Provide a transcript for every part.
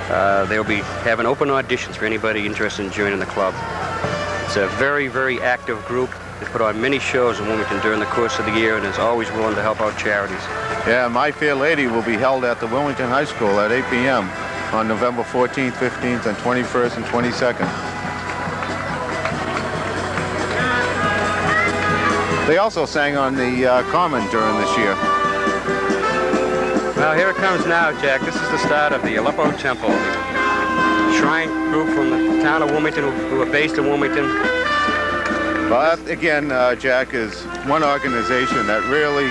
They'll be having open auditions for anybody interested in joining the club. It's a very, very active group. They put on many shows in Wilmington during the course of the year and is always willing to help out charities. Yeah, My Fair Lady will be held at the Wilmington High School at 8 p.m. on November 14th, 15th, and 21st and 22nd. They also sang on the Common during this year. Well, here it comes now, Jack. This is the start of the Aleppo Temple, the shrine group from the town of Wilmington who are based in Wilmington. Well, that, again, Jack, is one organization that really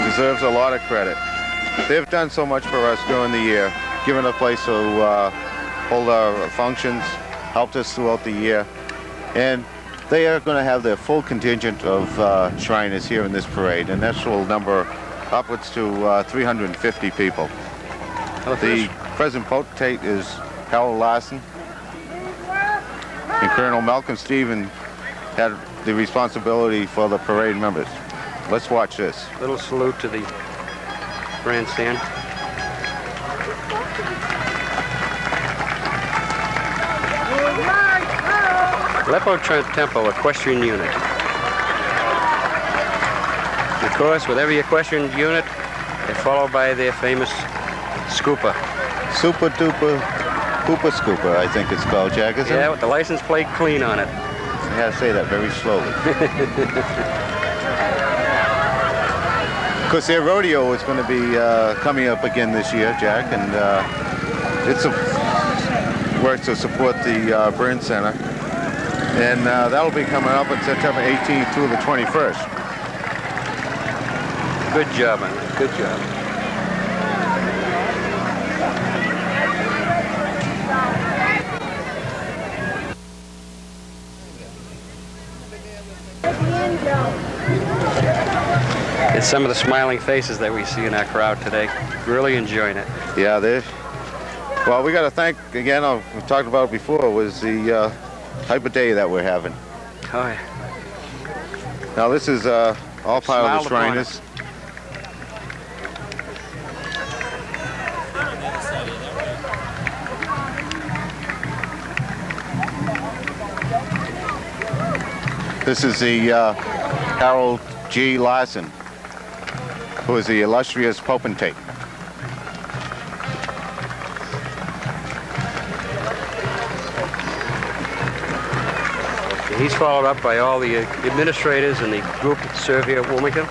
deserves a lot of credit. They've done so much for us during the year, given a place to hold our functions, helped us throughout the year, and they are going to have their full contingent of Shriners here in this parade, and this will number upwards to 350 people. The present potentate is Harold Larson, and Colonel Malcolm Stephen had the responsibility for the parade members. Let's watch this. Little salute to the grandstand. Aleppo Temple Equestrian Unit. Of course, with every equestrian unit, they're followed by their famous scooper. Super Duper Hooper Scooper, I think it's called, Jack, isn't it? Yeah, with the license plate clean on it. You gotta say that very slowly. Of course, their rodeo is going to be coming up again this year, Jack, and it's a work to support the Burn Center. And that'll be coming up on September 18th through the 21st. Good job, man. Good job. It's some of the smiling faces that we see in our crowd today. Really enjoying it. Yeah, well, we got to thank, again, we talked about it before, was the type of day that we're having. Oh, yeah. Now, this is all part of the Shriners. This is the Harold G. Larson, who is the illustrious potentate. He's followed up by all the administrators and the group that serve here at Wilmington.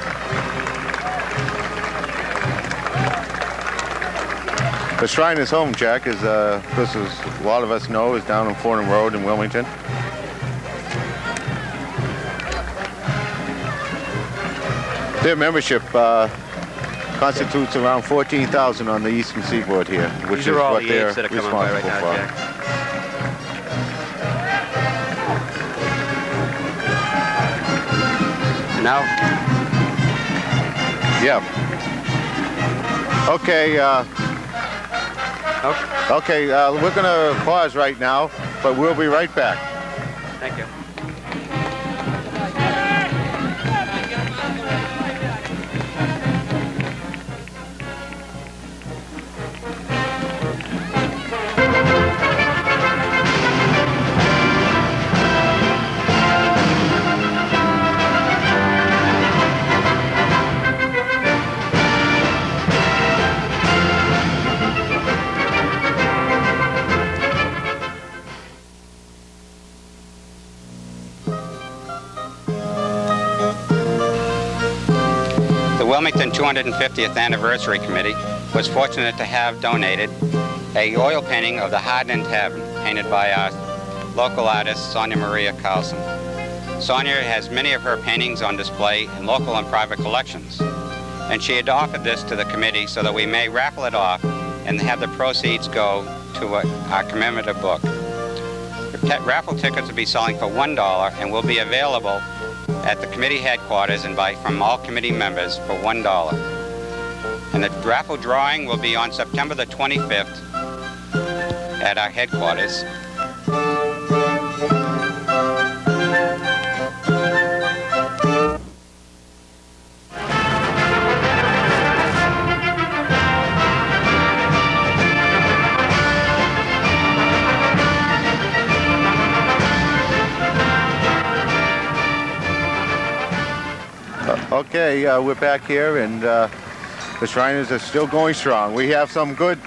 The Shriners' home, Jack, is, this is, a lot of us know, is down on Fordham Road in Wilmington. Their membership constitutes around 14,000 on the eastern seaboard here, which These is are all what the they're aides that are coming responsible by right now, for. Jack. Now? Yeah. Okay. Okay, we're going to pause right now, but we'll be right back. Thank you. The Wilmington 250th Anniversary Committee was fortunate to have donated a oil painting of the Hardin Tavern, painted by our local artist, Sonia Maria Carlson. Sonia has many of her paintings on display in local and private collections, and she had offered this to the committee so that we may raffle it off and have the proceeds go to our commemorative book. The raffle tickets will be selling for $1 and will be available at the committee headquarters and from all committee members for $1. And the raffle drawing will be on September the 25th at our headquarters. Okay, we're back here, and the Shriners are still going strong. We have some good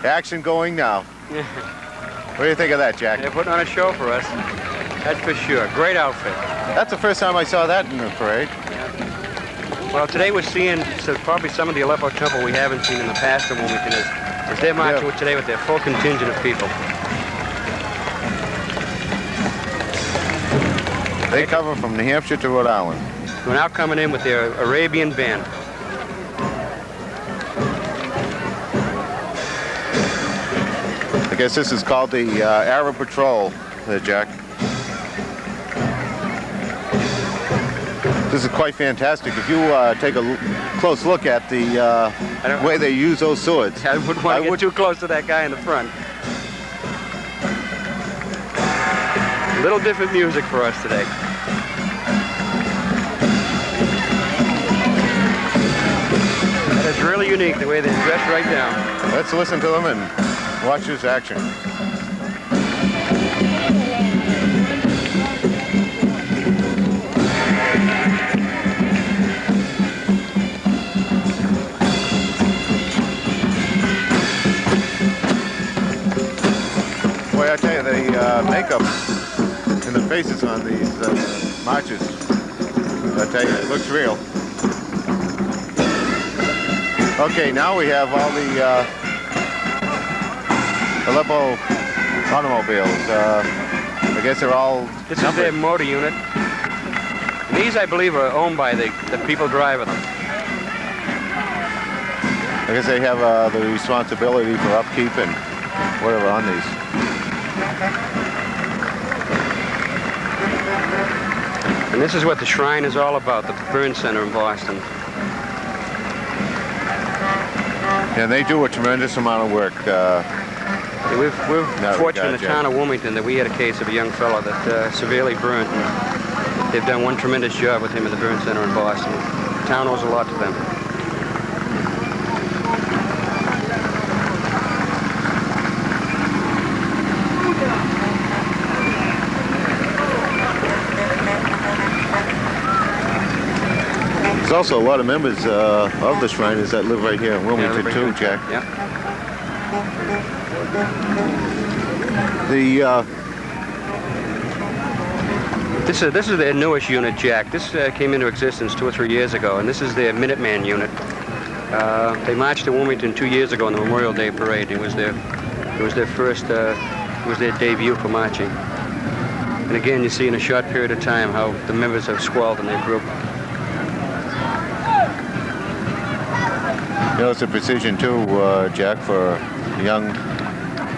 action going now. What do you think of that, Jack? They're putting on a show for us. That's for sure. Great outfit. That's the first time I saw that in the parade. Well, today we're seeing probably some of the Aleppo Temple we haven't seen in the past in Wilmington as they're marching with today with their full contingent of people. They cover from New Hampshire to Rhode Island. We're now coming in with their Arabian band. I guess this is called the Arab Patrol, Jack. This is quite fantastic. If you take a close look at the way they use those swords. I wouldn't want to get too close to that guy in the front. A little different music for us today. That is really unique, the way they dress right down. Let's listen to them and watch this action. Boy, I tell you, the makeup and the faces on these marches, I tell you, it looks real. Okay, now we have all the Aleppo automobiles. I guess they're all This is their motor unit. And these, I believe, are owned by the people driving them. I guess they have the responsibility for upkeep and whatever on these. And this is what the shrine is all about, the Burn Center in Boston. And they do a tremendous amount of work. We're fortunate in the town of Wilmington that we had a case of a young fellow that severely burnt. And they've done one tremendous job with him in the Burn Center in Boston. The town owes a lot to them. There's also a lot of members of the Shriners that live right here in Wilmington too, Jack. Yeah. This is their newest unit, Jack. This came into existence 2 or 3 years ago, and this is their Minuteman unit. They marched to Wilmington 2 years ago on the Memorial Day Parade. It was their debut for marching. And again, you see in a short period of time how the members have swelled in their group. You know, it's a precision too, Jack, for a young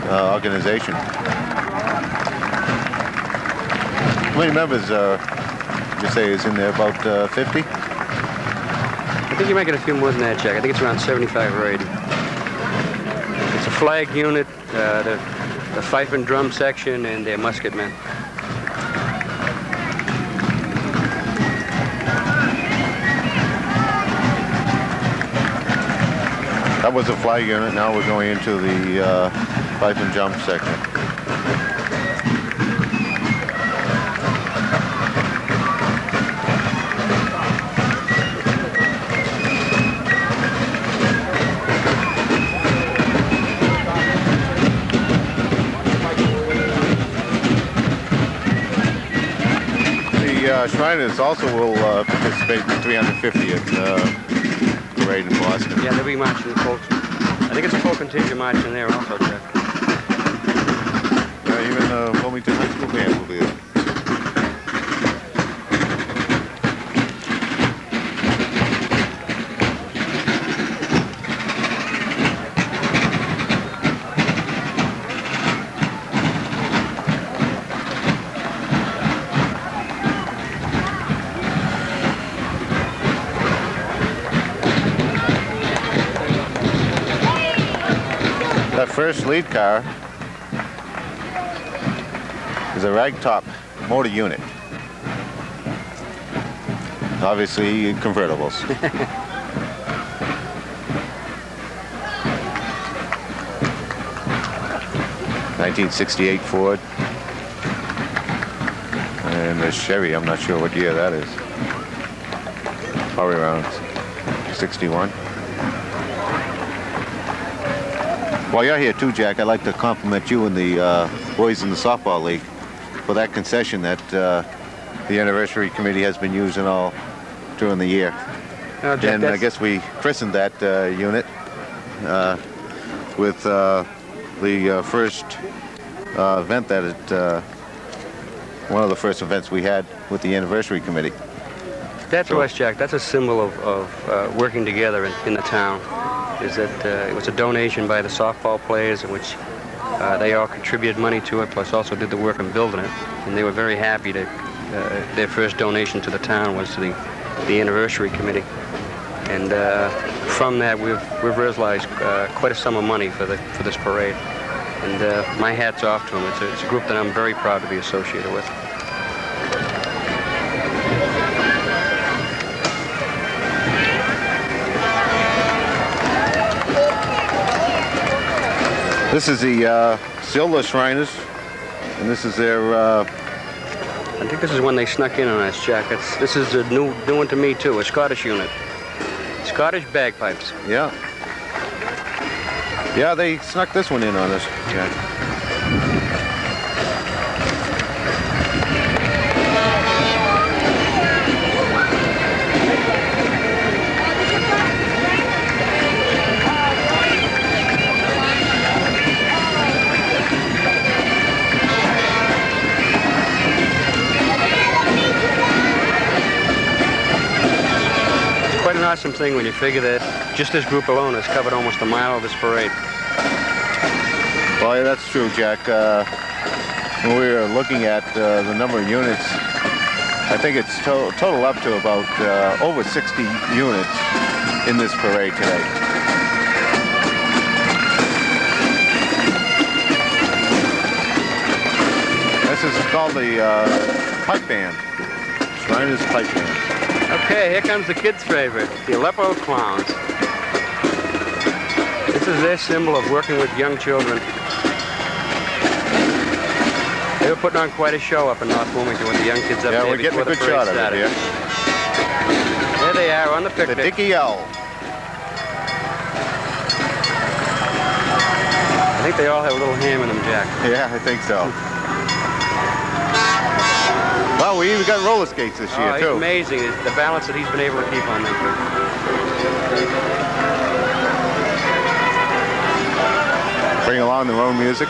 organization. How many members you say is in there? About 50? I think you might get a few more than that, Jack. I think it's around 75 or 80. It's a flag unit, the fife and drum section, and their musket men. That was a flag unit. Now we're going into the fife and jump section. The Shriners also will participate in the 350th parade in Boston. Yeah, they'll be marching, folks. I think it's a full contingent marching there also, Jack. Even the Wilmington High School band will be there. That first lead car is a ragtop motor unit. Obviously convertibles. '68 Ford. And the Chevy, I'm not sure what year that is. Probably around 61. While you're here too, Jack, I'd like to compliment you and the boys in the softball league for that concession that the anniversary committee has been using all during the year. Jack, And I guess we christened that unit with the first event that one of the first events we had with the anniversary committee. That's West Jack. That's a symbol of working together in the town. Is that it was a donation by the softball players in which they all contributed money to it, plus also did the work in building it. And they were very happy that their first donation to the town was to the anniversary committee. And from that, we've realized quite a sum of money for this parade. And my hat's off to them. It's a group that I'm very proud to be associated with. This is the Silver Shriners, and this is their... I think this is when they snuck in on us, Jack. This is a new one to me, too, a Scottish unit. Scottish bagpipes. Yeah. Yeah, they snuck this one in on us, Jack. Quite an awesome thing when you figure that just this group alone has covered almost a mile of this parade. Well, yeah, that's true, Jack. When we were looking at the number of units, I think it's total up to about over 60 units in this parade today. This is called the pipe band. Shriners Pipe Band. Okay, here comes the kids' favorite, the Aleppo Clowns. This is their symbol of working with young children. They were putting on quite a show up in North Wilmington with the young kids up there. Yeah, we're getting a good shot of it here. There they are on the picnic. The Dickie Owl. I think they all have a little ham in them, Jack. Yeah, I think so. Well, we even got roller skates this year, too. It's amazing, the balance that he's been able to keep on them. Bring along their own music.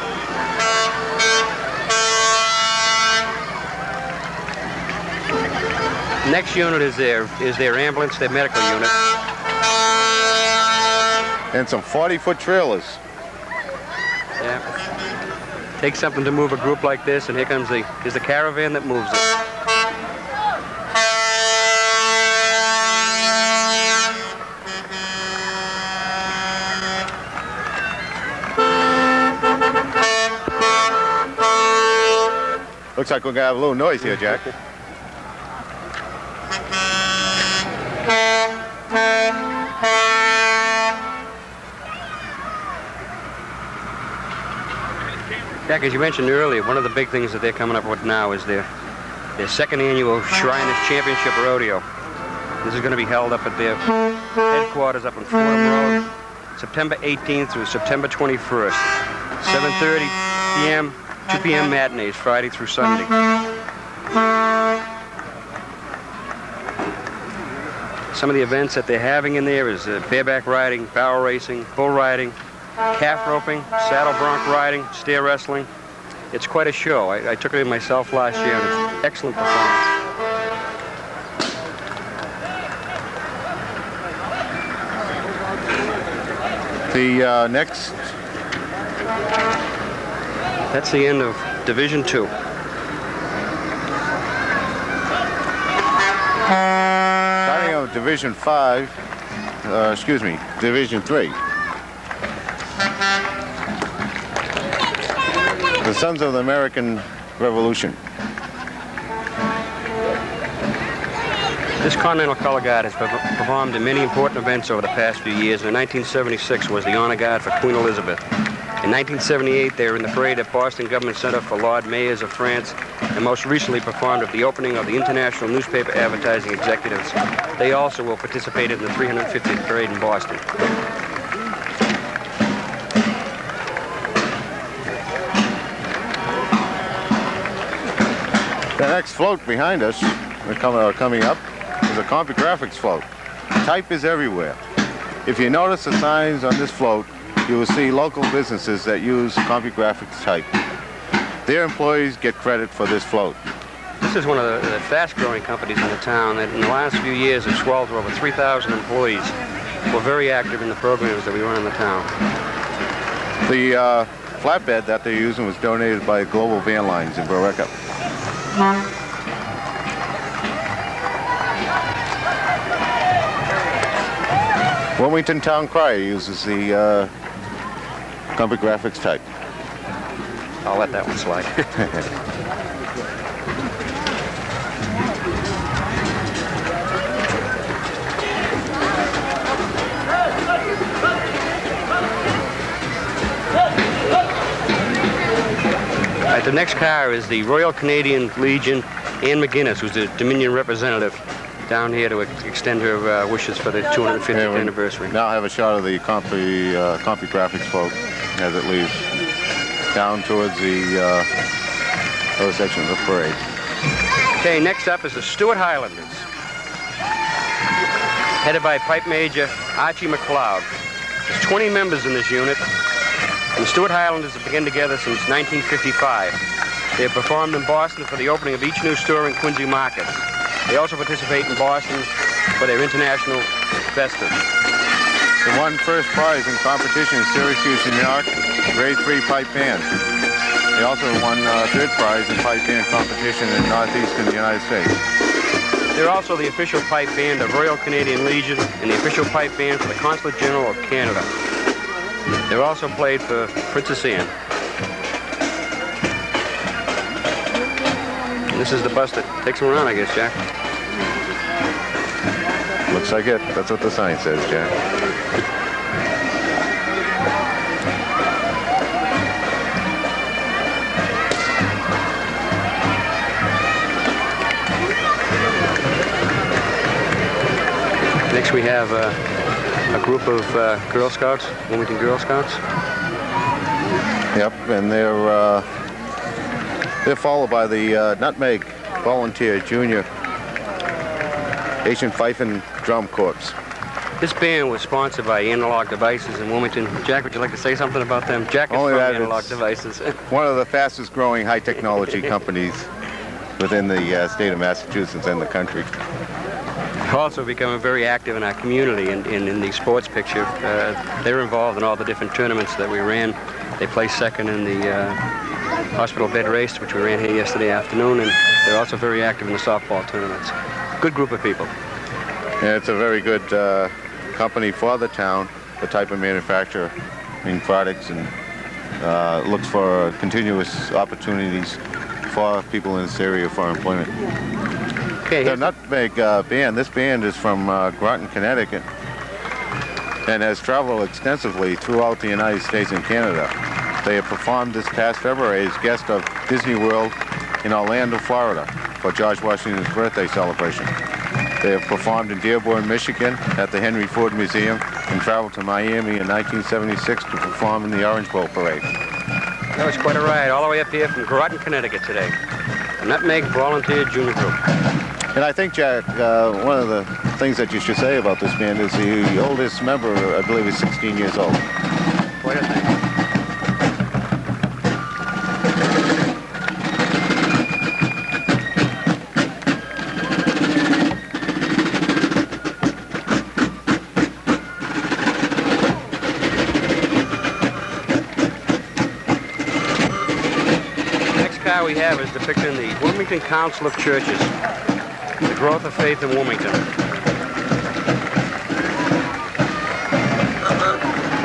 Next unit is their ambulance, their medical unit. And some 40-foot trailers. Yeah. Takes something to move a group like this, and here comes the caravan that moves it. Looks like we're gonna have a little noise here, Jack. Jack, as you mentioned earlier, one of the big things that they're coming up with now is their second annual Shriners Championship Rodeo. This is going to be held up at their headquarters up on Fordham Road, September 18th through September 21st. 7:30 p.m., 2 p.m. matinees, Friday through Sunday. Some of the events that they're having in there is bareback riding, barrel racing, bull riding, calf roping, saddle bronc riding, steer wrestling. It's quite a show. I took it in myself last year, and it's an excellent performance. The next... That's the end of Division 2. Starting on Division 5, Division 3. The Sons of the American Revolution. This Continental Color Guard has performed in many important events over the past few years, and in 1976 was the honor guard for Queen Elizabeth. In 1978, they were in the parade at Boston Government Center for Lord Mayors of France, and most recently performed at the opening of the International Newspaper Advertising Executives. They also will participate in the 350th parade in Boston. The next float behind us, coming up, is a CompuGraphics float. Type is everywhere. If you notice the signs on this float, you will see local businesses that use CompuGraphics type. Their employees get credit for this float. This is one of the fast-growing companies in the town that in the last few years has swelled to over 3,000 employees. We're very active in the programs that we run in the town. The flatbed that they're using was donated by Global Van Lines in Billerica. Wilmington Town Crier uses the CompuGraphics type. I'll let that one slide. All right, the next car is the Royal Canadian Legion, Ann McGuinness, who's the Dominion representative down here to extend her wishes for the 250th anniversary. Now I have a shot of the CompuGraphics float as it leaves down towards the other section of the parade. Okay, next up is the Stuart Highlanders, headed by Pipe Major Archie McLeod. There's 20 members in this unit, and the Stuart Highlanders have been together since 1955. They have performed in Boston for the opening of each new store in Quincy Market. They also participate in Boston for their international festa. They won first prize in competition in Syracuse, New York, grade 3 pipe band. They also won third prize in pipe band competition in northeastern United States. They're also the official pipe band of Royal Canadian Legion and the official pipe band for the Consulate General of Canada. They're also played for Princess Anne. And this is the bus that takes them around, I guess, Jack. Looks like it. That's what the sign says, Jack. Next we have a group of Girl Scouts, Wilmington Girl Scouts. Yep, and they're followed by the Nutmeg Volunteer Junior Asian Fife and Drum Corps. This band was sponsored by Analog Devices in Wilmington. Jack, would you like to say something about them? Jack is Only from that Analog Devices. One of the fastest growing high technology companies within the state of Massachusetts and the country. Also becoming very active in our community in the sports picture. They were involved in all the different tournaments that we ran. They placed second in the hospital bed race, which we ran here yesterday afternoon, and they're also very active in the softball tournaments. Good group of people. Yeah, it's a very good company for the town, the type of manufacturing products, and looks for continuous opportunities for people in this area for employment. Okay. The Nutmeg band, this band is from Groton, Connecticut, and has traveled extensively throughout the United States and Canada. They have performed this past February as guest of Disney World in Orlando, Florida, for George Washington's birthday celebration. They have performed in Dearborn, Michigan at the Henry Ford Museum and traveled to Miami in 1976 to perform in the Orange Bowl Parade. That was quite a ride, all the way up here from Groton, Connecticut today. The Nutmeg Volunteer Junior Group. And I think, Jack, one of the things that you should say about this band is the oldest member, I believe, is 16 years old. Quite a thing. We have is depicting the Wilmington Council of Churches, the growth of faith in Wilmington.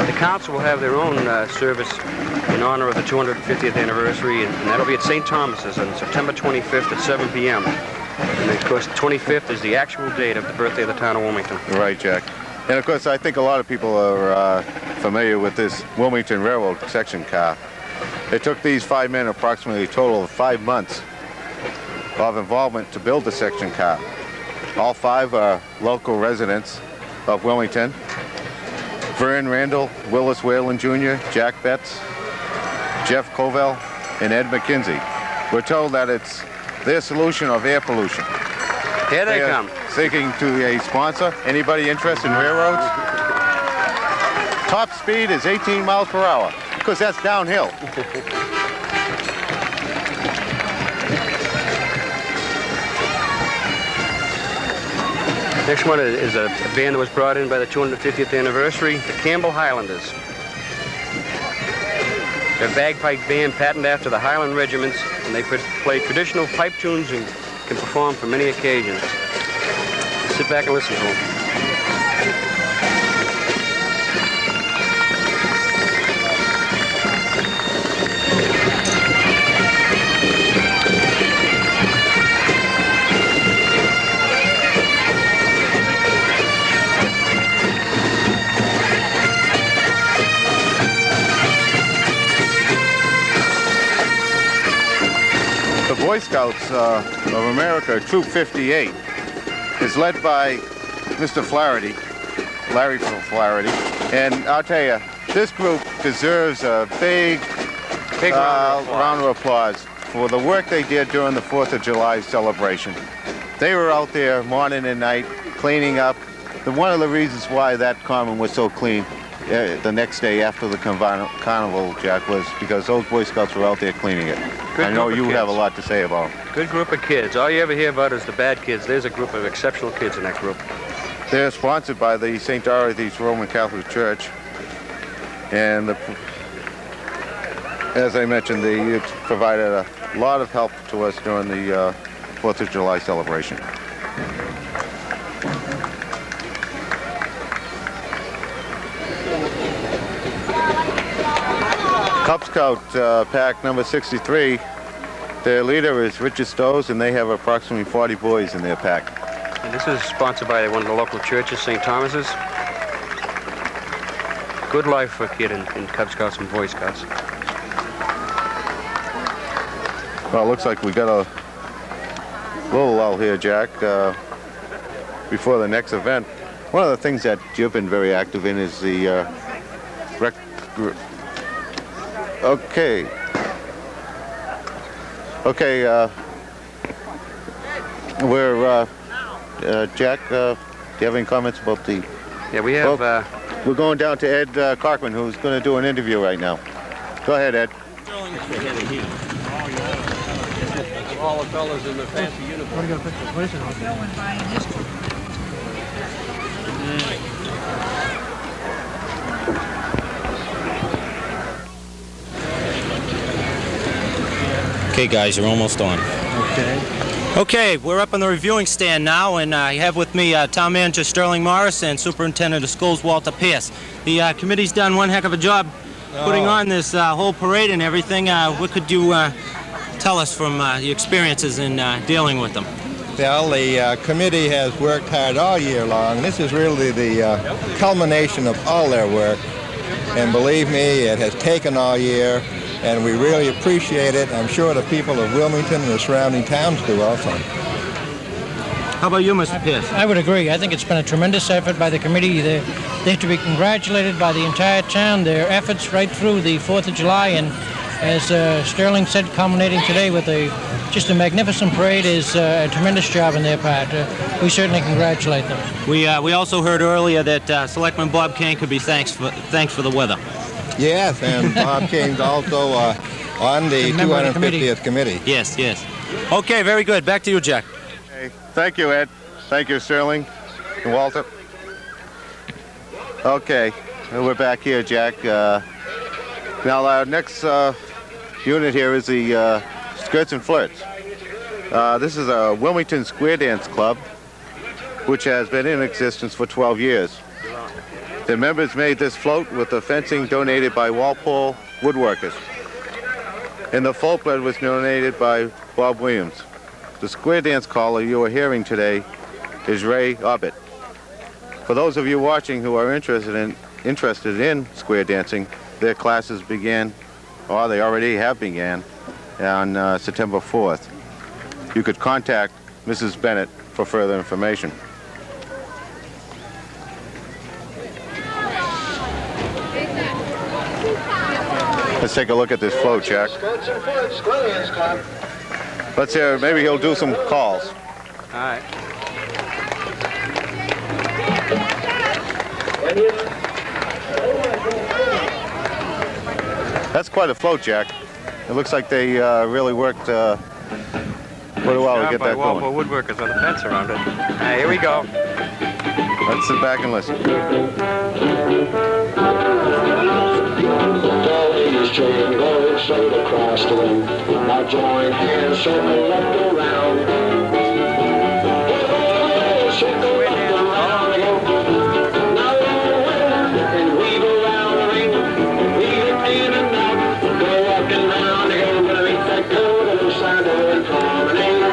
The council will have their own service in honor of the 250th anniversary, and that'll be at St. Thomas's on September 25th at 7 p.m. And of course, the 25th is the actual date of the birthday of the town of Wilmington. Right, Jack. And of course, I think a lot of people are familiar with this Wilmington Railroad section car. It took these 5 men approximately a total of 5 months of involvement to build the section car. All 5 are local residents of Wilmington. Vern Randall, Willis Whalen Jr., Jack Betts, Jeff Covell, and Ed McKenzie. We're told that it's their solution of air pollution. Here they come. Seeking to a sponsor. Anybody interested in railroads? Top speed is 18 miles per hour, because that's downhill. Next one is a band that was brought in by the 250th anniversary, the Campbell Highlanders. They're a bagpipe band patterned after the Highland regiments, and they play traditional pipe tunes and can perform for many occasions. Sit back and listen to them. The Boy Scouts of America, Troop 58, is led by Mr. Flaherty, Larry Flaherty. And I'll tell you, this group deserves a big round of applause for the work they did during the 4th of July celebration. They were out there morning and night cleaning up. One of the reasons why that common was so clean the next day after the carnival, Jack, was because those Boy Scouts were out there cleaning it. I know you have a lot to say about them. Good group of kids. All you ever hear about is the bad kids. There's a group of exceptional kids in that group. They're sponsored by the St. Dorothy's Roman Catholic Church. And as I mentioned, they provided a lot of help to us during the 4th of July celebration. Cub Scout pack number 63, their leader is Richard Stowes, and they have approximately 40 boys in their pack. And this is sponsored by one of the local churches, St. Thomas's. Good life for a kid in Cub Scouts and Boy Scouts. Well, it looks like we got a little lull here, Jack, before the next event. One of the things that you've been very active in is the rec group. Okay. Jack, do you have any comments about the... Yeah, we have... we're going down to Ed Carkman, who's going to do an interview right now. Go ahead, Ed. All the fellas in the fancy uniform. Okay, guys, you're almost on. Okay. Okay, we're up on the reviewing stand now, and I have with me Town Manager Sterling Morris and Superintendent of Schools Walter Pierce. The committee's done one heck of a job putting on this whole parade and everything. What could you tell us from your experiences in dealing with them? Well, the committee has worked hard all year long. This is really the culmination of all their work. And believe me, it has taken all year, and we really appreciate it. I'm sure the people of Wilmington and the surrounding towns do also. How about you, Mr. Pierce? I would agree. I think it's been a tremendous effort by the committee. They have to be congratulated by the entire town. Their efforts right through the 4th of July, and as Sterling said, culminating today with just a magnificent parade is a tremendous job on their part. We certainly congratulate them. We also heard earlier that Selectman Bob Kane could be thanks for the weather. Yes, and Bob Kane's also on the 250th committee. Yes, yes. Okay, very good. Back to you, Jack. Okay. Thank you, Ed. Thank you, Sterling and Walter. Okay, we're back here, Jack. Now, our next unit here is the Skirts and Flirts. This is a Wilmington Square Dance Club, which has been in existence for 12 years. The members made this float with the fencing donated by Walpole Woodworkers. And the folklore was donated by Bob Williams. The square dance caller you are hearing today is Ray Obbett. For those of you watching who are interested in square dancing, their classes began, or they already have began, on September 4th. You could contact Mrs. Bennett for further information. Let's take a look at this float, Jack. Let's hear, maybe he'll do some calls. All right. That's quite a float, Jack. It looks like they really worked pretty well to get that going. Walpole woodworkers on the fence around it. Here we go. Let's sit back and listen. Train going straight across the room. Now join hands, circle up around. Circle up around. Now and weave around the ring. Weave it in and out. Go up and round. Go underneath that coat and side and promenade.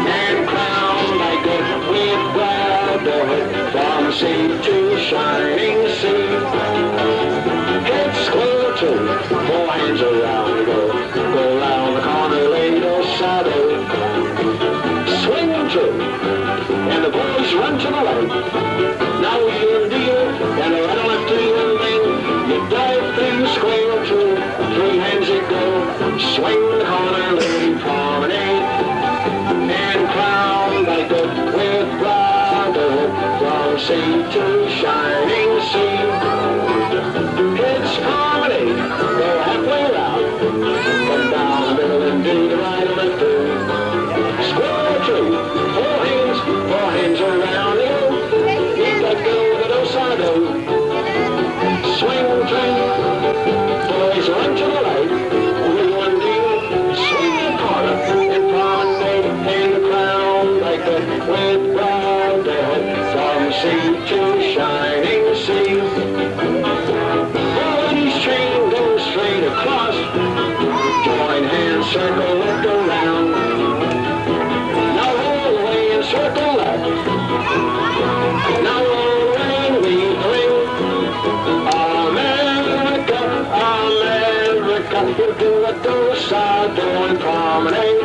And crown like a with wild boy from sea to shining sea. Head square to 4 hands around, go round the corner, later shadow. Swing true, and the boys run to the right. Now wheel and deal, and a right left to your lane. You dive through square two, 3 hands you go. Swing the corner, lady promenade. And crown like a with brotherhood, from sea to shining sea. It's promenade, go halfway around. Come down the middle and do the right and left turn. Square tree, 4 hands around you. Let that go to the side of. Swing tree, boys run to the right. With one deal, swing the corner and promenade and crown like the with brown dead from sea to shining sea. Train goes straight across. Join hands, circle, look around. Now roll away and circle left. Now roll away and leave the ring. America, America, you do a side doing promenade.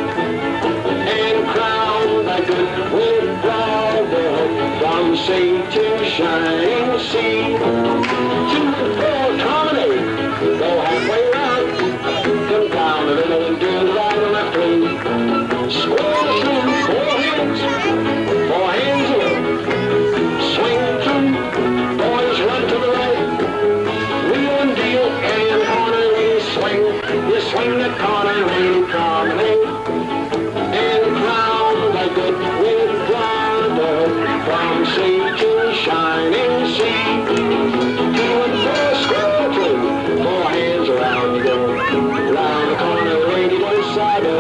And crown like good with brotherhood from sea to shining sea. To the floor, promenade. Go halfway round, come down the middle and do the right and left wing. Square through, 4 hands away. Swing through, boys run to the right. Wheel and deal, and corner we swing. You swing the corner, really promenade. And crown like good with brotherhood from sea to shining sea. To and fro, square through. 4 hands around you go. Round the corner, lady goes side of.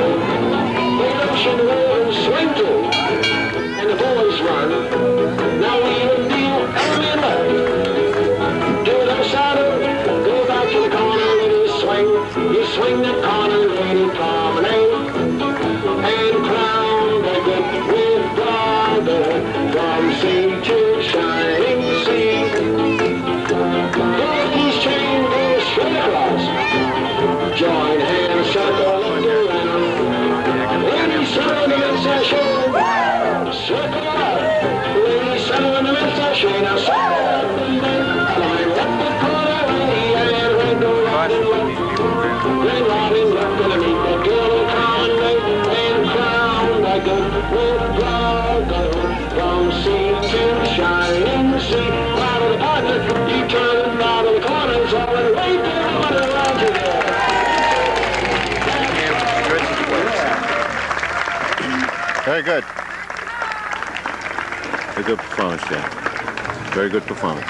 Wait ocean roll and swing to. And the boys run. Now wheel and deal, element left. Do the side of. Go back to the corner, lady swing. You swing the corner, lady promenade. And crown the good with brotherhood from sea to shining sea. Join hands, circle, look around. Ladies, settle in the midst of the show. Circle out. Ladies, settle in the midst of the show. Now circle up and then climb up the corner, lady, and red go round and left. Red riding left underneath the girl promenade and crown like a with brotherhood from sea to shining sea. Out of the partner, you turn out of the corners, all and wait there, run around you there. Very good. Very good performance, Jack. Very good performance.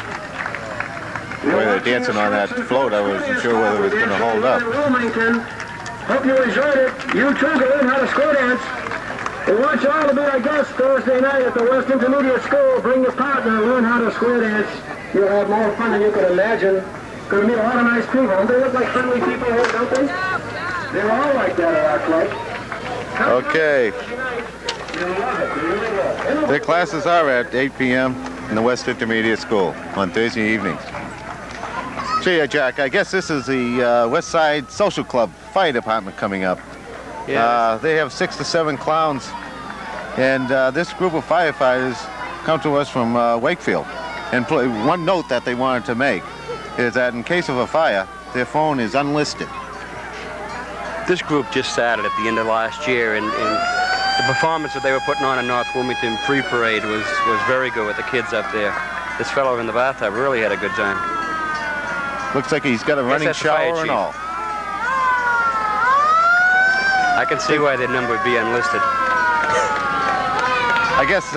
The way they're dancing on that float, I wasn't sure whether it was going to hold up. Wilmington. Hope you enjoyed it. You too can learn how to square dance. We want you all to be our guests Thursday night at the West Intermediate School. Bring your partner and learn how to square dance. You'll have more fun than you could imagine. Going to meet a lot of nice people. Don't they look like friendly people here, don't they? They're all like that at our club. Okay. Their classes are at 8 p.m. in the West Intermediate School on Thursday evenings. Gee, Jack, I guess this is the West Side Social Club Fire Department coming up. Yeah. They have 6 to 7 clowns, and this group of firefighters come to us from Wakefield. And one note that they wanted to make is that in case of a fire, their phone is unlisted. This group just started at the end of last year, and the performance that they were putting on in North Wilmington pre-parade was very good with the kids up there. This fellow in the bathtub really had a good time. Looks like he's got a running that's the fire shower and chief. all. I can see why their number would be unlisted. I guess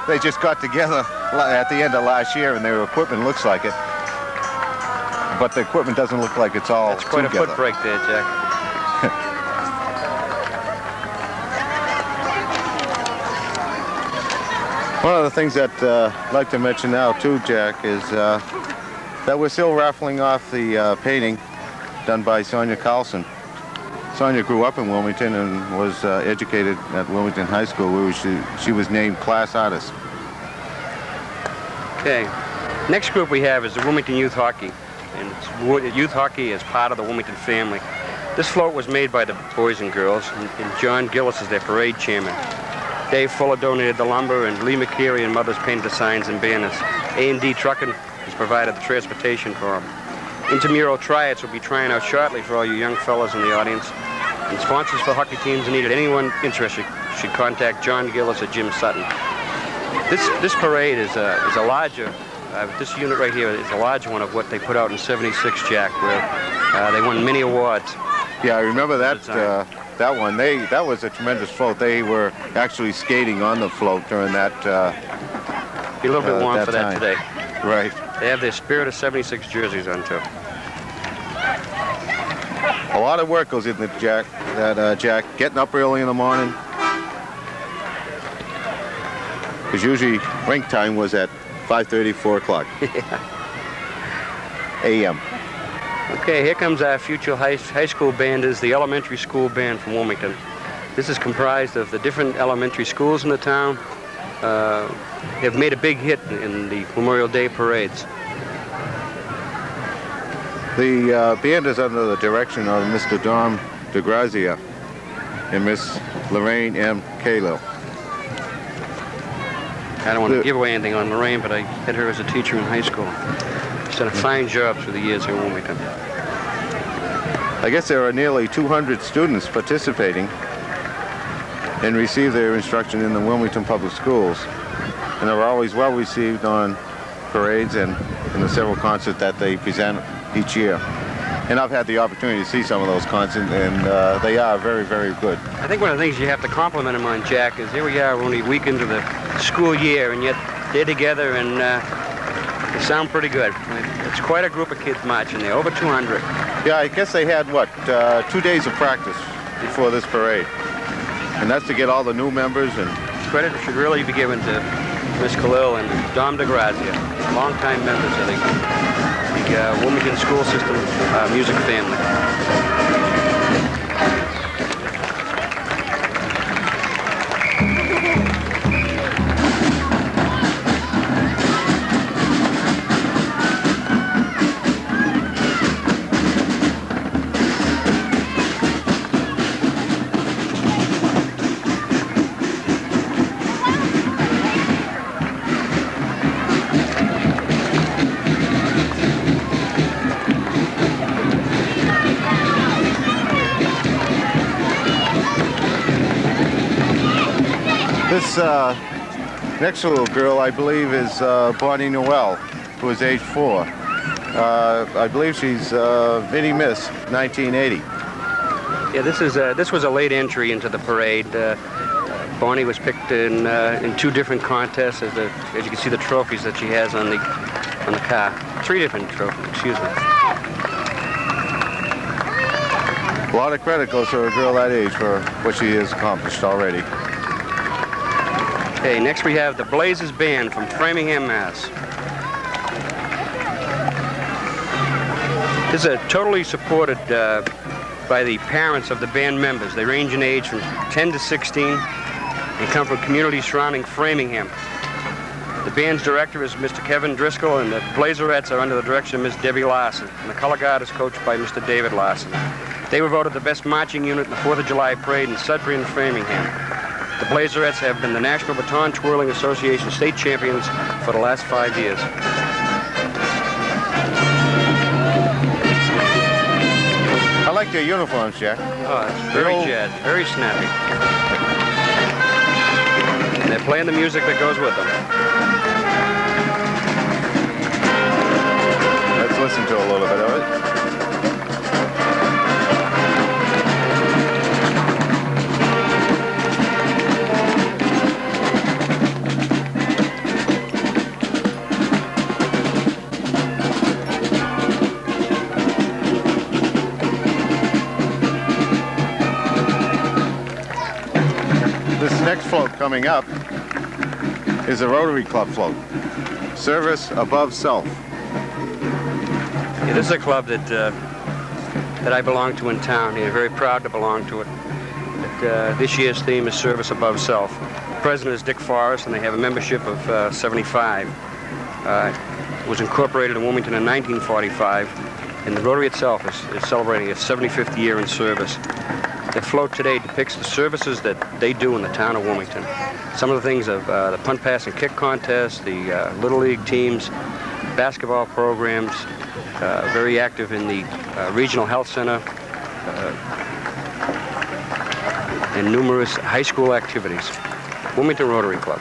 they just got together at the end of last year and their equipment looks like it. But the equipment doesn't look like it's all That's quite together. a foot break there, Jack. One of the things that I'd like to mention now too, Jack, is that we're still raffling off the painting done by Sonia Carlson. Sonia grew up in Wilmington and was educated at Wilmington High School, where she was named class artist. Okay. Next group we have is the Wilmington Youth Hockey. And youth hockey is part of the Wilmington family. This float was made by the boys and girls, and John Gillis is their parade chairman. Dave Fuller donated the lumber, and Lee McCary and Mothers painted the signs and banners. A&D Trucking has provided the transportation for them. Intramural tryouts will be trying out shortly for all you young fellas in the audience. And sponsors for hockey teams are needed. Anyone interested should contact John Gillis or Jim Sutton. This parade is a larger, this unit right here is a larger one of what they put out in '76, Jack, where they won many awards. Yeah, I remember that that one. That was a tremendous float. They were actually skating on the float during that. Be a little bit warm for that time. today. Right. They have their Spirit of '76 jerseys on too. A lot of work goes into Jack. Jack, getting up early in the morning. Because usually rink time was at 5:30, 4 o'clock a.m. Okay, here comes our future high school band, is the elementary school band from Wilmington. This is comprised of the different elementary schools in the town. Have made a big hit in the Memorial Day parades. The band is under the direction of Mr. Dom DeGrazia and Miss Lorraine M. Kalo. I don't want to give away anything on Lorraine, but I had her as a teacher in high school. She's done a fine job through the years here in Wilmington. I guess there are nearly 200 students participating and receive their instruction in the Wilmington Public Schools. And they're always well received on parades and in the several concerts that they present each year. And I've had the opportunity to see some of those concerts, and they are very, very good. I think one of the things you have to compliment them on, Jack, is here we are only a week into the school year, and yet they're together and they sound pretty good. It's quite a group of kids marching there, over 200. Yeah, I guess they had, 2 days of practice before this parade. And that's to get all the new members. And credit should really be given to Miss Khalil and Dom DeGrazia, longtime members of the Wilmington School System music family. this next little girl, I believe, is Bonnie Noel, who is age 4. I believe she's Vinnie Miss, 1980. Yeah, this was a late entry into the parade. Bonnie was picked in 2 different contests, as you can see the trophies that she has on the car. 3 different trophies, excuse me. A lot of credit goes to a girl that age for what she has accomplished already. Okay, next we have the Blazers Band from Framingham, Mass. This is totally supported by the parents of the band members. They range in age from 10 to 16 and come from communities surrounding Framingham. The band's director is Mr. Kevin Driscoll, and the Blazerettes are under the direction of Miss Debbie Larson. And the color guard is coached by Mr. David Larson. They were voted the best marching unit in the 4th of July parade in Sudbury and Framingham. The Blazerettes have been the National Baton Twirling Association state champions for the last 5 years. I like their uniforms, Jack. Oh, it's very jazz, very snappy. And they're playing the music that goes with them. Let's listen to a little bit of it. This next float coming up is a Rotary Club float. Service above self. Yeah, this is a club that I belong to in town. We're very proud to belong to it. But, this year's theme is Service Above Self. The president is Dick Forrest, and they have a membership of 75. It was incorporated in Wilmington in 1945, and the Rotary itself is celebrating its 75th year in service. The float today depicts the services that they do in the town of Wilmington. Some of the things of the punt, pass, and kick contest, the Little League teams, basketball programs, very active in the Regional Health Center, and numerous high school activities. Wilmington Rotary Club.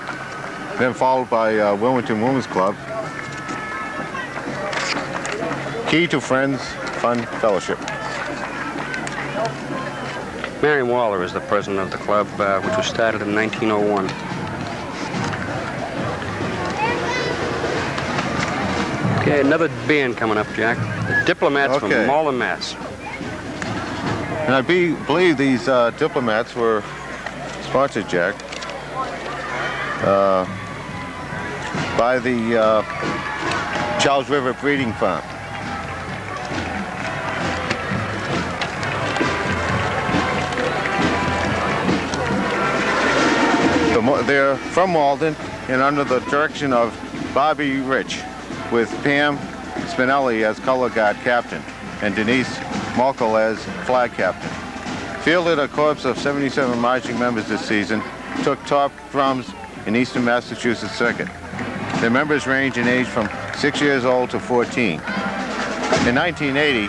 Then followed by Wilmington Women's Club. Key to Friends Fun Fellowship. Marion Waller is the president of the club, which was started in 1901. Okay, another band coming up, Jack. The Diplomats from Malden, Mass. And I believe these diplomats were sponsored, Jack, by the Charles River Breeding Farm. They're from Malden and under the direction of Bobby Rich, with Pam Spinelli as color guard captain and Denise Malkel as flag captain. Fielded a corps of 77 marching members this season, took top drums in Eastern Massachusetts circuit. Their members range in age from 6 years old to 14. In 1980,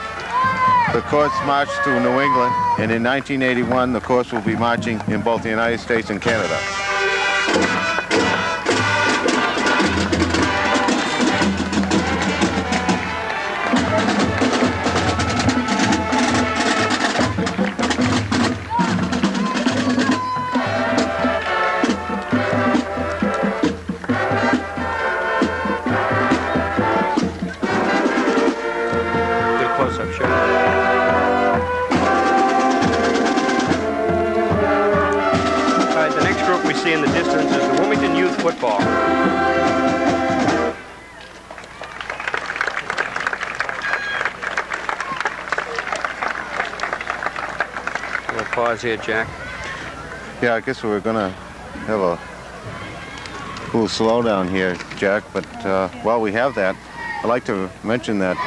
the corps marched through New England, and in 1981, the corps will be marching in both the United States and Canada. In the distance is the Wilmington Youth Football. We'll pause here, Jack. Yeah, I guess we're going to have a little slowdown here, Jack, but while we have that, I'd like to mention that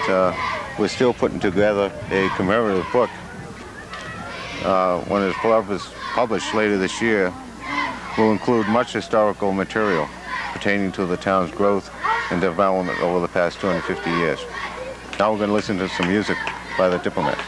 we're still putting together a commemorative book. When it's published later this year, will include much historical material pertaining to the town's growth and development over the past 250 years. Now we're going to listen to some music by the Diplomats. The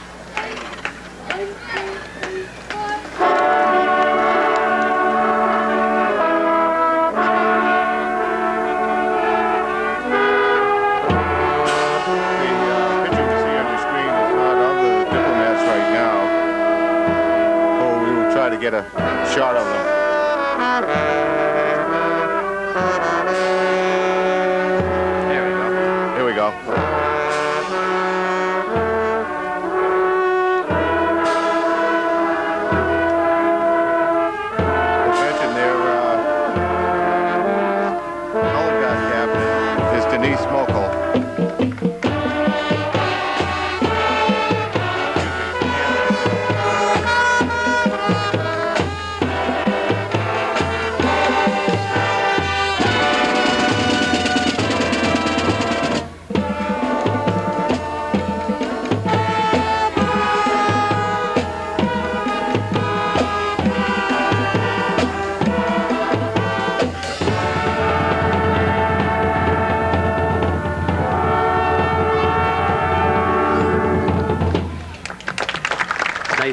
picture you see on your screen is not of the Diplomats right now. Oh, we will try to get a shot of them. Here we go. As mentioned, their color guard captain is Denise Mokel.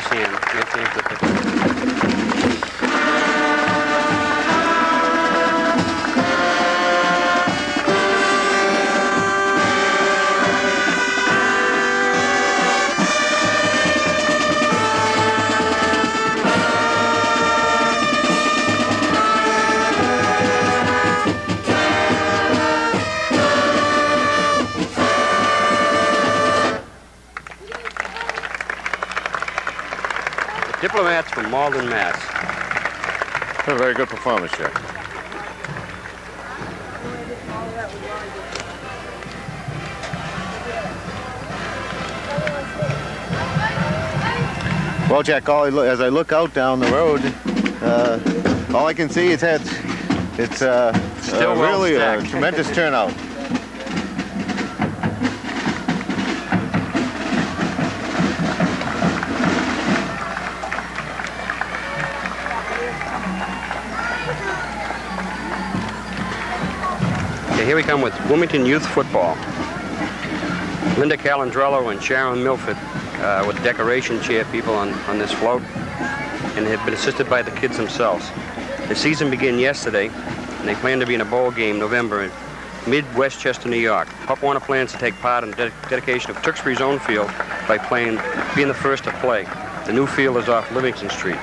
hand. Nice hand for the pitcher. Diplomats from Malden, Mass. A very good performance, Jack. Well, Jack, as I look out down the road, all I can see is heads. It's Still well really a stacked. tremendous turnout. Okay, here we come with Wilmington Youth Football. Linda Calandrello and Sharon Milford with decoration chair people on this float, and have been assisted by the kids themselves. The season began yesterday, and they plan to be in a bowl game November in mid-Westchester, New York. Pop Warner plans to take part in the dedication of Tewksbury's own field by being the first to play. The new field is off Livingston Street.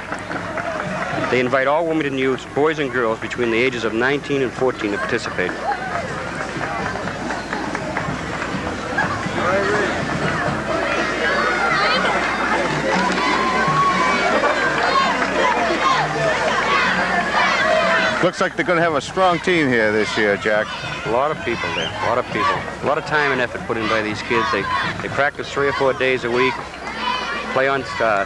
They invite all Wilmington youths, boys and girls, between the ages of 19 and 14 to participate. Looks like they're going to have a strong team here this year, Jack. A lot of people there, a lot of people. A lot of time and effort put in by these kids. They practice 3 or 4 days a week, play on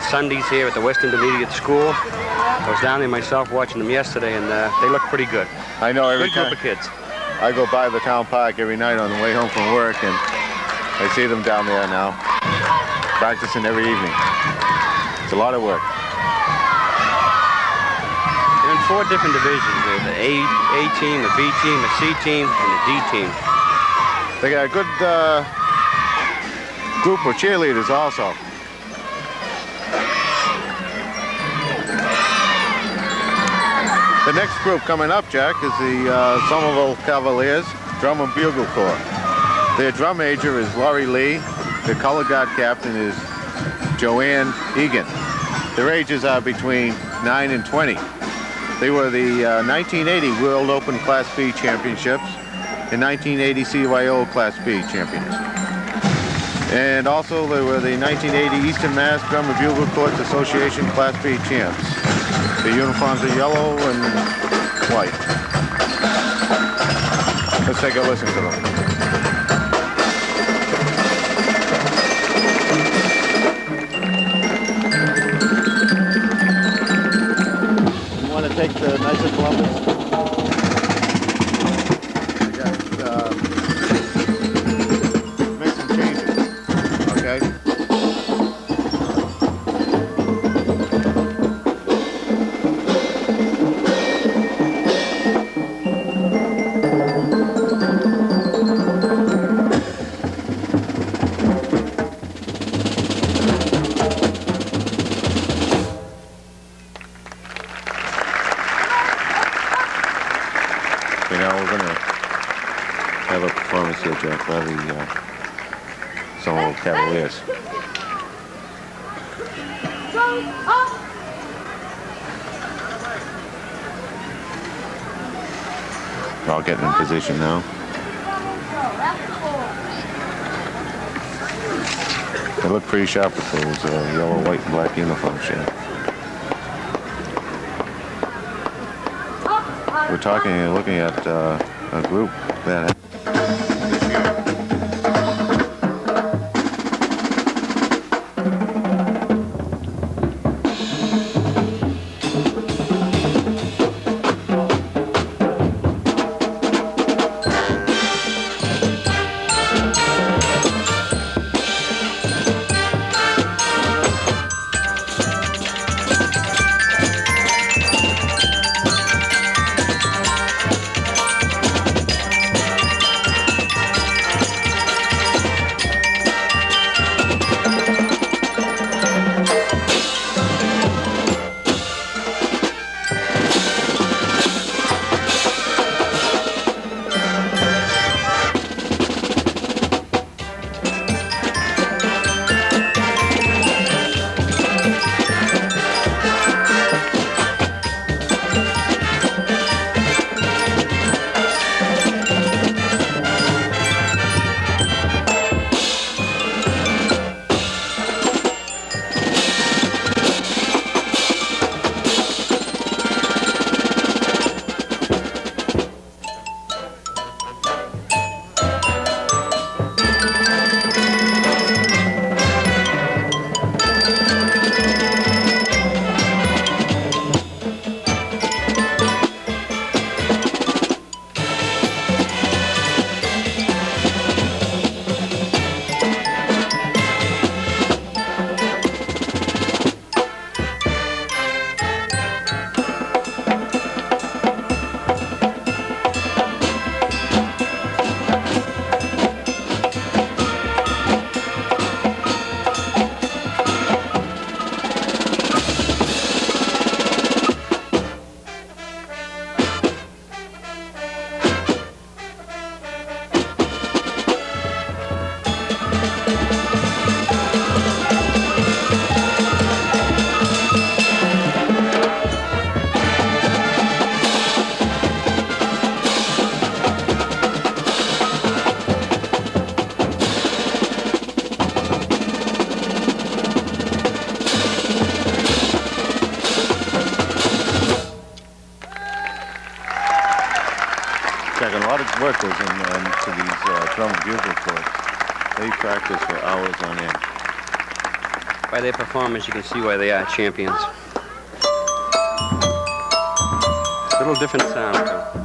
Sundays here at the West Intermediate School. I was down there myself watching them yesterday, and they look pretty good. I know every Good group time of kids. I go by the town park every night on the way home from work, and I see them down there now, practicing every evening. It's a lot of work. They're in 4 different divisions. There's the A team, the B team, the C team, and the D team. They got a good group of cheerleaders also. The next group coming up, Jack, is the Somerville Cavaliers Drum and Bugle Corps. Their drum major is Laurie Lee. Their color guard captain is Joanne Egan. Their ages are between 9 and 20. They were the 1980 World Open Class B championships and 1980 CYO Class B champions. And also they were the 1980 Eastern Mass Drum and Bugle Corps Association Class B champs. The uniforms are yellow and white. Let's take a listen to them. You want to take the nicer Columbus? Make some changes, okay? By the Somerville Cavaliers. They're all getting in position now. They look pretty sharp with those yellow, white, and black uniforms here. We're looking at a group that And a lot of work goes into these drum and bugle corps. They practice for hours on end. By their performance, you can see why they are champions. A little different sound, too.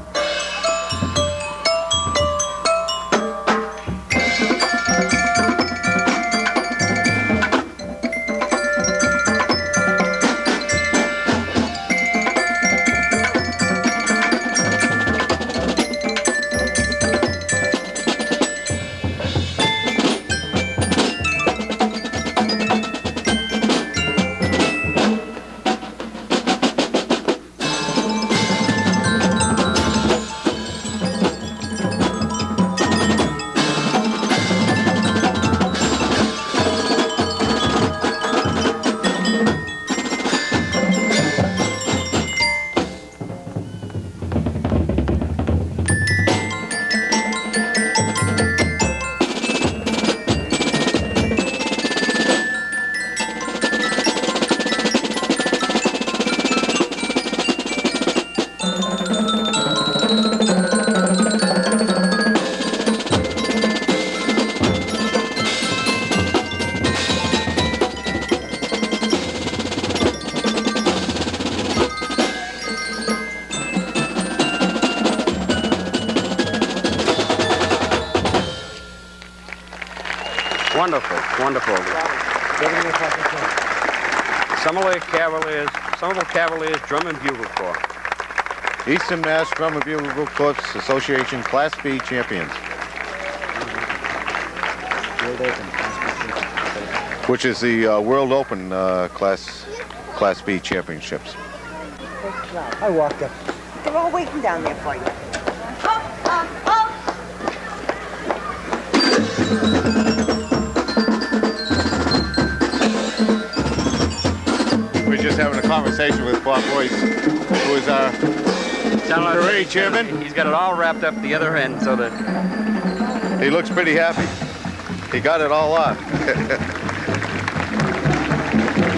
Wonderful, wonderful. Somerville Cavaliers Drum and Bugle Corps. Eastern Mass Drum and Bugle Corps Association Class B champions. Which is the World Open Class B championships. I walked up. They're all waiting down there for you. We're just having a conversation with Bob Royce, who is our parade chairman. He's got it all wrapped up the other end so that... He looks pretty happy. He got it all off.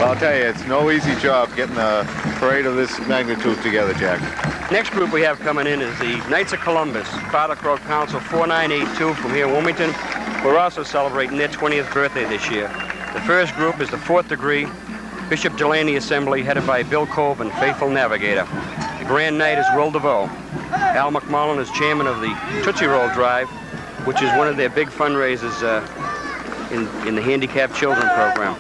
I'll tell you, it's no easy job getting a parade of this magnitude together, Jack. Next group we have coming in is the Knights of Columbus, Father Crow Council 4982 from here in Wilmington. We're also celebrating their 20th birthday this year. The first group is the 4th Degree, Bishop Delaney Assembly, headed by Bill Colvin, faithful navigator. The Grand Knight is Will DeVoe. Al McMullen is chairman of the Tootsie Roll Drive, which is one of their big fundraisers in the Handicapped Children program.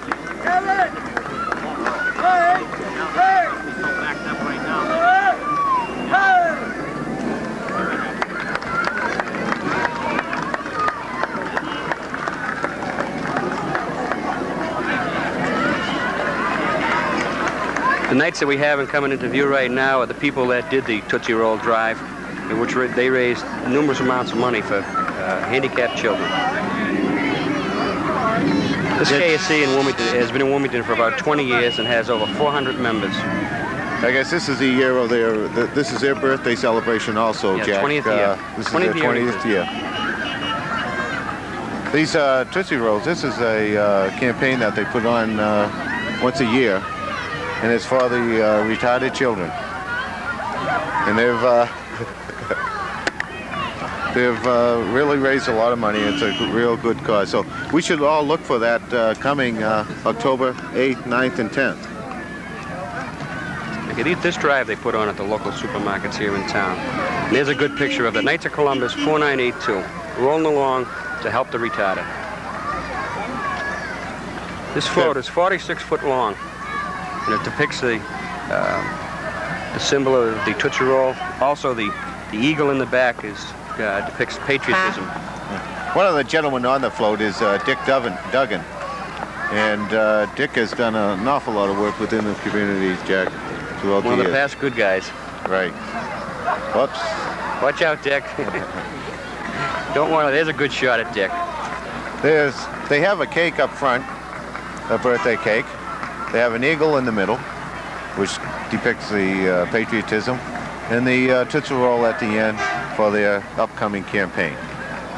The Knights that we have coming into view right now are the people that did the Tootsie Roll Drive, in which they raised numerous amounts of money for handicapped children. This KSC in Wilmington has been in Wilmington for about 20 years and has over 400 members. I guess this is the year of this is their birthday celebration also, Yeah, Jack. 20th year. This is 20th their 20th year. These Tootsie Rolls, this is a campaign that they put on once a year, and it's for the retarded children. And they've really raised a lot of money. It's a real good cause. So we should all look for that coming October 8th, 9th, and 10th. You can eat this drive they put on at the local supermarkets here in town. And there's a good picture of the Knights of Columbus 4982, rolling along to help the retarded. This float is 46 foot long, and it depicts the symbol of the Tootsie Roll. Also, the eagle in the back depicts patriotism. One of the gentlemen on the float is Dick Duggan. And Dick has done an awful lot of work within the communities, Jack, throughout the years. One of the past good guys. Right. Whoops. Watch out, Dick. Don't worry, there's a good shot at Dick. They have a cake up front, a birthday cake. They have an eagle in the middle, which depicts the patriotism, and the Tootsie Roll at the end for their upcoming campaign.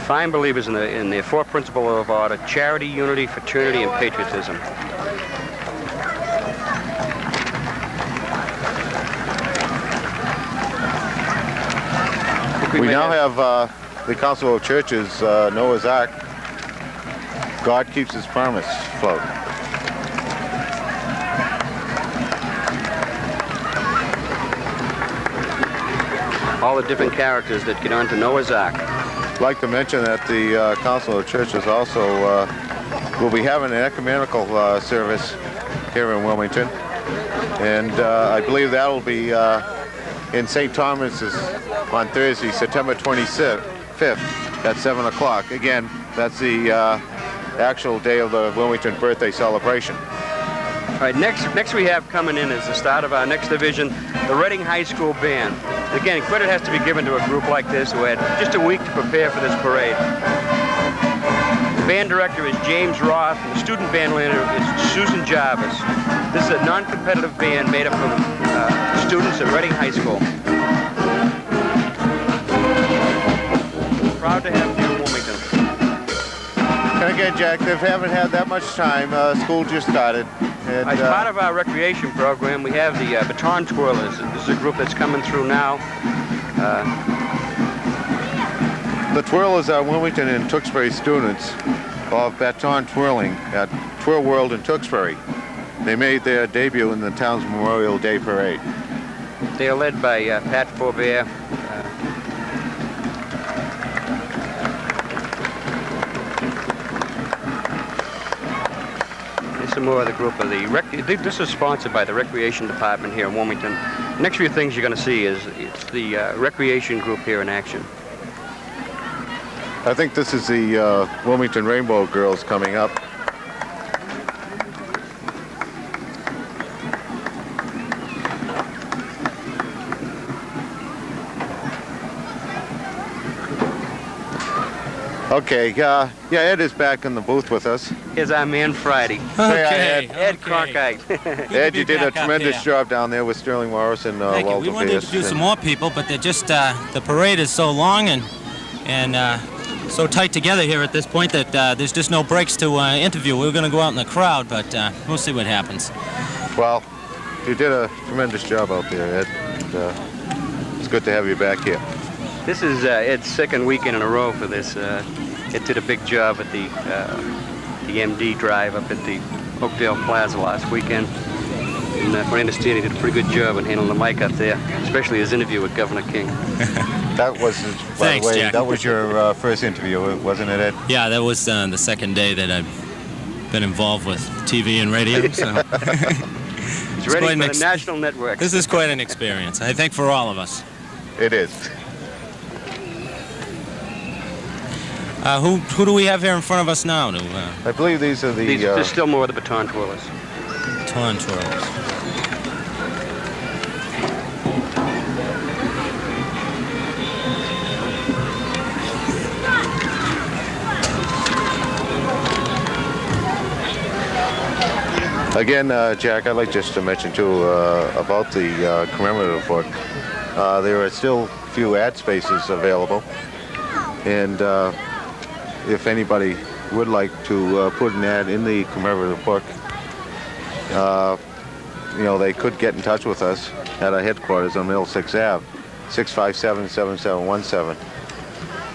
Fine believers in the four principles of order: charity, unity, fraternity, and patriotism. We may now have the Council of Churches, Noah's Ark. God keeps his promise float. all the different characters that get onto Noah's Ark. I'd like to mention that the Council of Churches also will be having an ecumenical service here in Wilmington. And I believe that will be in St. Thomas's on Thursday, September 25th at 7 o'clock. Again, that's the actual day of the Wilmington birthday celebration. All right, next we have coming in as the start of our next division, the Reading High School Band. Again, credit has to be given to a group like this who had just a week to prepare for this parade. The band director is James Roth, and the student band leader is Susan Jarvis. This is a non-competitive band made up of students at Reading High School. Proud to have you in Wilmington. And again, Jack, they haven't had that much time. School just started. And, as part of our recreation program, we have the Baton Twirlers. This is a group that's coming through now. the Twirlers are Wilmington and Tewksbury students of baton twirling at Twirl World in Tewksbury. They made their debut in the town's Memorial Day Parade. They are led by Pat Forbear. Some more of the group of this is sponsored by the Recreation Department here in Wilmington. The next few things you're going to see is it's the recreation group here in action. I think this is the Wilmington Rainbow Girls coming up. Okay, yeah, Ed is back in the booth with us. Here's our man Friday. Okay, Ed Cronkite. Ed, you did a tremendous job down there with Sterling Morris and Thank you. Walter We wanted to Pierce. introduce some more people, but they're just the parade is so long and so tight together here at this point that there's just no breaks to interview. We were going to go out in the crowd, but we'll see what happens. Well, you did a tremendous job out there, Ed. And, it's good to have you back here. This is Ed's second weekend in a row for this. Ed did a big job at the MD drive up at the Oakdale Plaza last weekend. And from what I understand, he did a pretty good job at handling the mic up there, especially his interview with Governor King. That was, by Thanks, the way, Jack. that was your first interview, wasn't it, Ed? Yeah, that was the second day that I've been involved with TV and radio. So He's ready for the national network. This is quite an experience, I think, for all of us. It is. Who do we have here in front of us now? I believe these are the... There's still more of the baton twirlers. Baton twirlers. Again, Jack, I'd like just to mention, too, about the commemorative book. There are still a few ad spaces available. And if anybody would like to put an ad in the commemorative book, you know, they could get in touch with us at our headquarters on Middlesex Ave, 657-7717,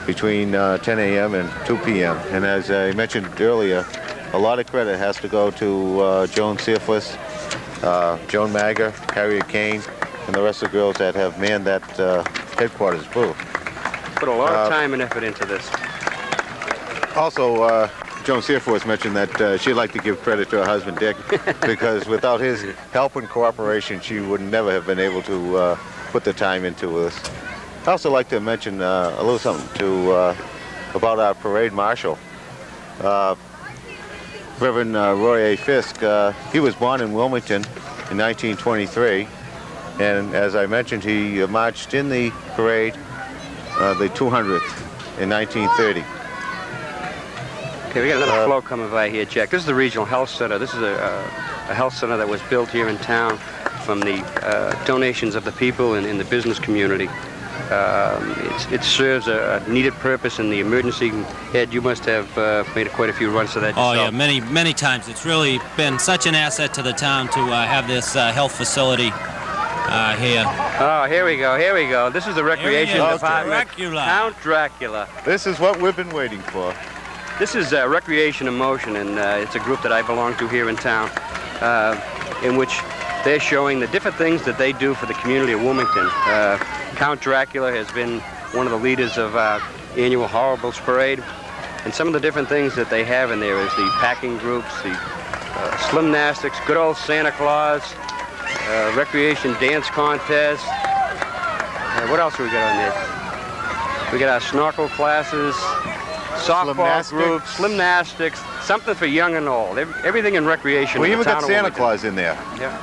between 10 a.m. and 2 p.m. And as I mentioned earlier, a lot of credit has to go to Joan Searfuss, Joan Magger, Harriet Kane, and the rest of the girls that have manned that headquarters booth. Put a lot of time and effort into this. Also, Joan Searfuss mentioned that she'd like to give credit to her husband, Dick, because without his help and cooperation, she would never have been able to put the time into this. I'd also like to mention a little something about our parade marshal. Reverend Roy A. Fisk, he was born in Wilmington in 1923, and as I mentioned, he marched in the parade, the 200th in 1930. Okay, we got another flow coming by here, Jack. This is the Regional Health Center. This is a health center that was built here in town from the donations of the people in the business community. It serves a needed purpose in the emergency. Ed, you must have made quite a few runs to that yourself. Oh, yeah, many times. It's really been such an asset to the town to have this health facility Here. Oh, here we go, here we go. This is the recreation Here he is, department. Dracula. Count Dracula. This is what we've been waiting for. This is Recreation in Motion, and it's a group that I belong to here in town, in which they're showing the different things that they do for the community of Wilmington. Count Dracula has been one of the leaders of our annual Horribles Parade, and some of the different things that they have in there is the packing groups, the Slimnastics, good old Santa Claus, recreation dance contest. What else do we got on there? We got our snorkel classes, softball groups, Slimnastics, something for young and old. Everything in recreation. We in the even town got of Santa Wilmington. Claus in there. Yeah.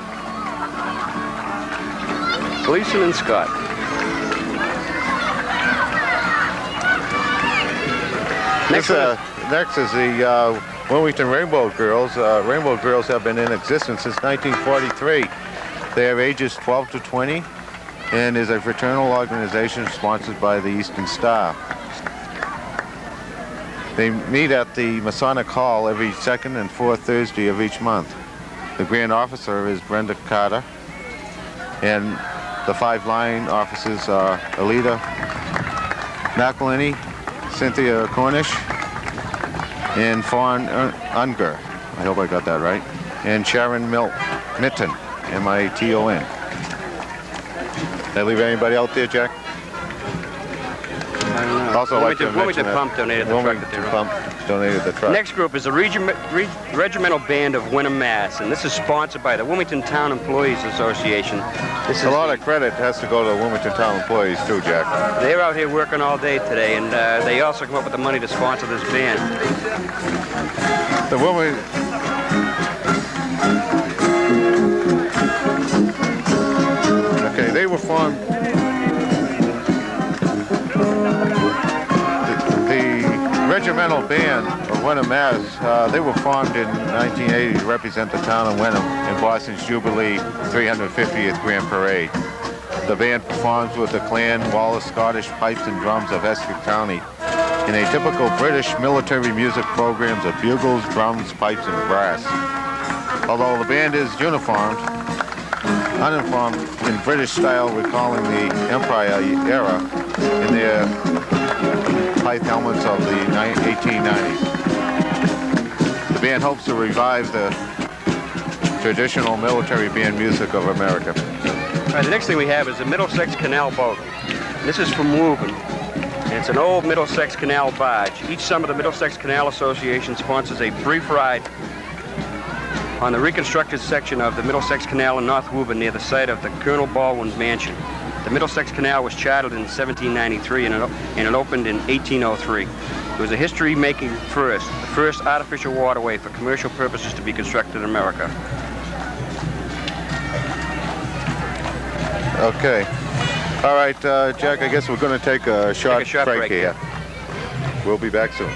Gleason and Scott. Next is the Wilmington Rainbow Girls. Rainbow Girls have been in existence since 1943. They have ages 12 to 20 and is a fraternal organization sponsored by the Eastern Star. They meet at the Masonic Hall every second and fourth Thursday of each month. The Grand Officer is Brenda Carter, and the 5 line officers are Alita McElhinney, Cynthia Cornish, and Fawn Unger. I hope I got that right. And Sharon Mitten, M-I-T-O-N. Did I leave anybody out there, Jack? I don't know. Also, I'd like to Wilmington mention Pump donated the truck that they Wilmington run. Pump donated the truck. Next group is the Regimental Band of Wynnum, Mass. And this is sponsored by the Wilmington Town Employees Association. This is A lot of credit has to go to Wilmington Town employees too, Jack. They're out here working all day today, and they also come up with the money to sponsor this band. The Wilmington... Okay, they were formed... The Regimental Band of Wynnum, Mass. They were formed in 1980 to represent the town of Wynnum in Boston's Jubilee 350th Grand Parade. The band performs with the Clan Wallace Scottish Pipes and Drums of Essex County in a typical British military music programs of bugles, drums, pipes, and brass. Although the band is uniformed, uniformed in British style, recalling the Empire era in their pipe helmets of the 1890s. The band hopes to revive the traditional military band music of America. All right, the next thing we have is the Middlesex Canal Boat. This is from Woburn. And it's an old Middlesex Canal barge. Each summer, the Middlesex Canal Association sponsors a brief ride on the reconstructed section of the Middlesex Canal in North Woburn near the site of the Colonel Baldwin's mansion. The Middlesex Canal was chartered in 1793 and it opened in 1803. It was a history-making first, the first artificial waterway for commercial purposes to be constructed in America. Okay. All right, Jack, I guess we're going to take a short break here. We'll be back soon.